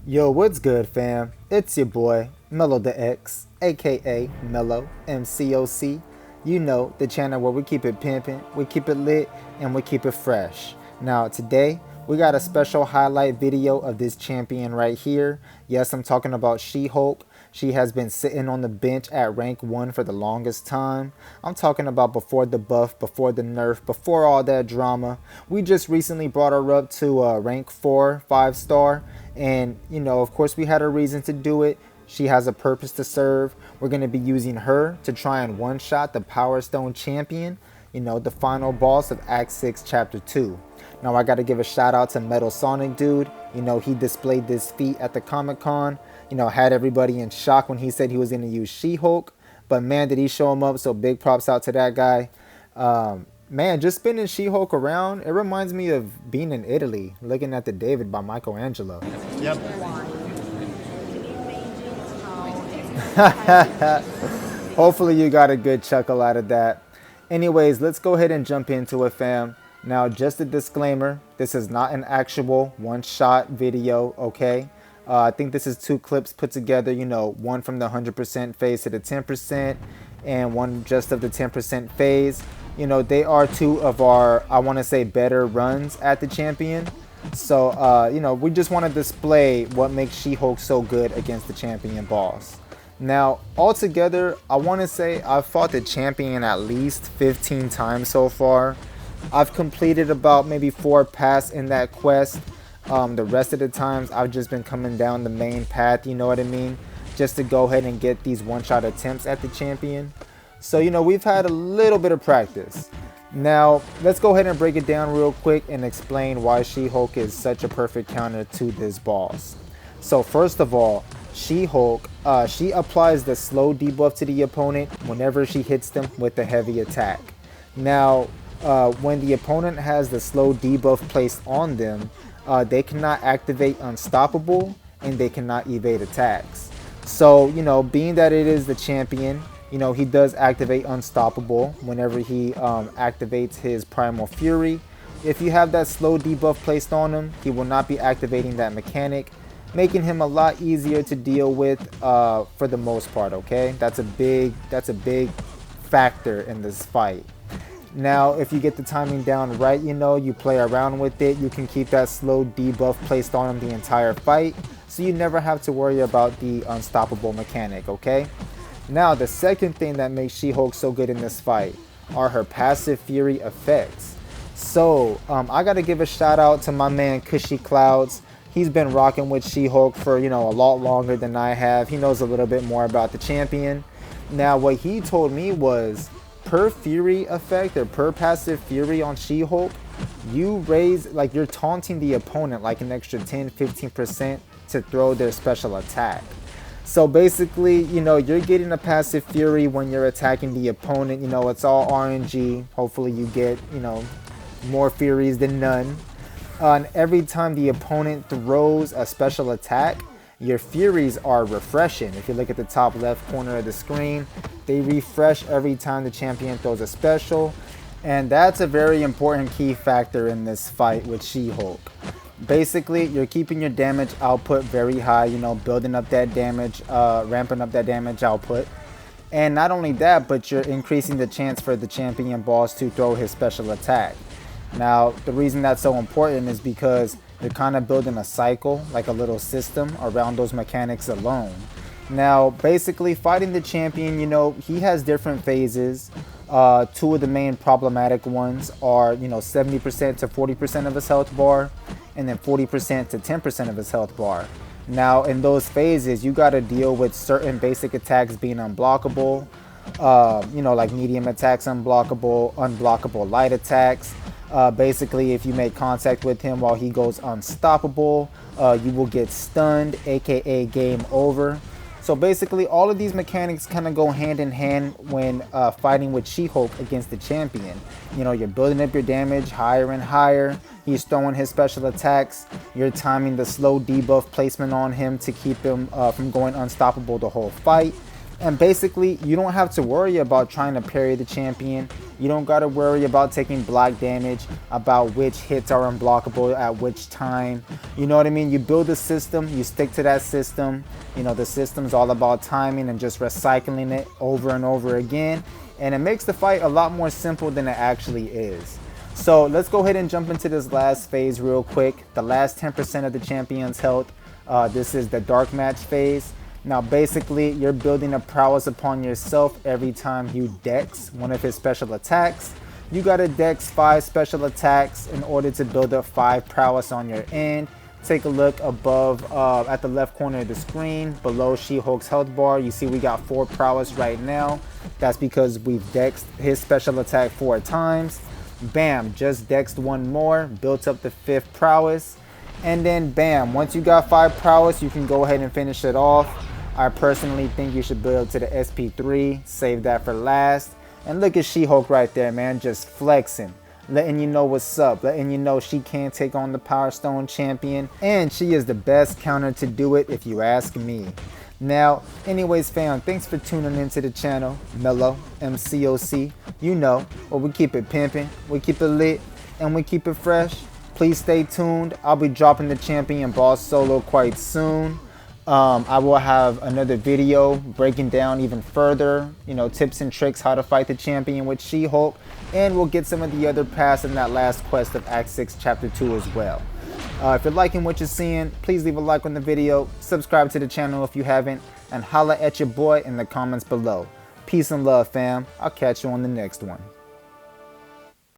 Yo, what's good, fam? It's your boy, Mellow the X, aka Mellow MCOC. You know, the channel where we keep it pimpin', we keep it lit, and we keep it fresh. Now, today, we got a special highlight video of this champion right here. Yes, I'm talking about She-Hulk. She has been sitting on the bench at rank 1 for the longest time. I'm talking about before the buff, before the nerf, before all that drama. We just recently brought her up to rank 4, 5-star. And, you know, of course we had a reason to do it. She has a purpose to serve. We're going to be using her to try and one-shot the Power Stone champion, you know, the final boss of Act 6, Chapter 2. Now, I got to give a shout out to Metal Sonic Dude. You know, he displayed this feat at the Comic-Con. You know, had everybody in shock when he said he was going to use She-Hulk. But, man, did he show him up. So, big props out to that guy. Man, just spinning She-Hulk around, it reminds me of being in Italy, looking at the David by Michelangelo. Yep. Hopefully you got a good chuckle out of that. Anyways, let's go ahead and jump into it, fam. Now, just a disclaimer, this is not an actual one-shot video, okay? I think this is 2 clips put together, you know, one from the 100% phase to the 10% and one just of the 10% phase. You know, they are 2 of our, I want to say, better runs at the champion. So, you know, we just want to display what makes She-Hulk so good against the champion boss. Now, altogether, I want to say I've fought the champion at least 15 times so far. I've completed about maybe 4 paths in that quest. The rest of the times, I've just been coming down the main path, you know what I mean? Just to go ahead and get these one-shot attempts at the champion. So, you know, we've had a little bit of practice. Now, let's go ahead and break it down real quick and explain why She-Hulk is such a perfect counter to this boss. So, first of all, She-Hulk, she applies the slow debuff to the opponent whenever she hits them with a heavy attack. Now, when the opponent has the slow debuff placed on them, they cannot activate Unstoppable and they cannot evade attacks. So, you know, being that it is the champion, you know, he does activate Unstoppable whenever he activates his Primal Fury. If you have that slow debuff placed on him, he will not be activating that mechanic, making him a lot easier to deal with for the most part, okay? That's a big factor in this fight. Now, if you get the timing down right, you know, you play around with it, you can keep that slow debuff placed on him the entire fight, so you never have to worry about the Unstoppable mechanic, okay? Now, the second thing that makes She-Hulk so good in this fight are her passive fury effects. So, I gotta give a shout out to my man Cushy Clouds. He's been rocking with She-Hulk for, you know, a lot longer than I have. He knows a little bit more about the champion. Now, what he told me was, per fury effect or per passive fury on She-Hulk, you raise, like, you're taunting the opponent like an extra 10-15% to throw their special attack. So basically, you know, you're getting a passive fury when you're attacking the opponent. You know, it's all RNG. Hopefully you get, you know, more furies than none. And every time the opponent throws a special attack, your furies are refreshing. If you look at the top left corner of the screen, they refresh every time the champion throws a special. And that's a very important key factor in this fight with She-Hulk. Basically, you're keeping your damage output very high, you know, building up that damage, ramping up that damage output. And not only that, but you're increasing the chance for the champion boss to throw his special attack. Now, the reason that's so important is because you're kind of building a cycle, like a little system around those mechanics alone. Now, basically, fighting the champion, you know, he has different phases. 2 of the main problematic ones are, you know, 70% to 40% of his health bar, and then 40% to 10% of his health bar. Now, in those phases, you got to deal with certain basic attacks being unblockable, you know, like medium attacks unblockable light attacks. Basically, if you make contact with him while he goes unstoppable, you will get stunned, aka game over. So basically, all of these mechanics kind of go hand in hand when fighting with She-Hulk against the champion. You know, you're building up your damage higher and higher. He's throwing his special attacks. You're timing the slow debuff placement on him to keep him from going unstoppable the whole fight. And basically, you don't have to worry about trying to parry the champion. You don't got to worry about taking block damage, about which hits are unblockable at which time. You know what I mean? You build a system, you stick to that system. You know, the system's all about timing and just recycling it over and over again. And it makes the fight a lot more simple than it actually is. So let's go ahead and jump into this last phase real quick. The last 10% of the champion's health. This is the dark match phase. Now basically, you're building a prowess upon yourself every time you dex one of his special attacks. You gotta dex 5 special attacks in order to build up 5 prowess on your end. Take a look above at the left corner of the screen below She-Hulk's health bar. You see we got 4 prowess right now. That's because we've dexed his special attack 4 times. Bam, just dexed 1 more, built up the 5th prowess. And then bam, once you got 5 prowess, you can go ahead and finish it off. I personally think you should build to the SP3, save that for last. And look at She-Hulk right there, man, just flexing, letting you know what's up, letting you know she can take on the Power Stone champion. And she is the best counter to do it if you ask me. Now, anyways fam, thanks for tuning into the channel. Mellow, MCOC, you know, but we keep it pimping, we keep it lit, and we keep it fresh. Please stay tuned. I'll be dropping the champion boss solo quite soon. I will have another video breaking down even further, you know, tips and tricks how to fight the champion with She-Hulk, and we'll get some of the other paths in that last quest of Act 6 Chapter 2 as well. If you're liking what you're seeing, please leave a like on the video, subscribe to the channel if you haven't, and holla at your boy in the comments below. Peace and love, fam. I'll catch you on the next one.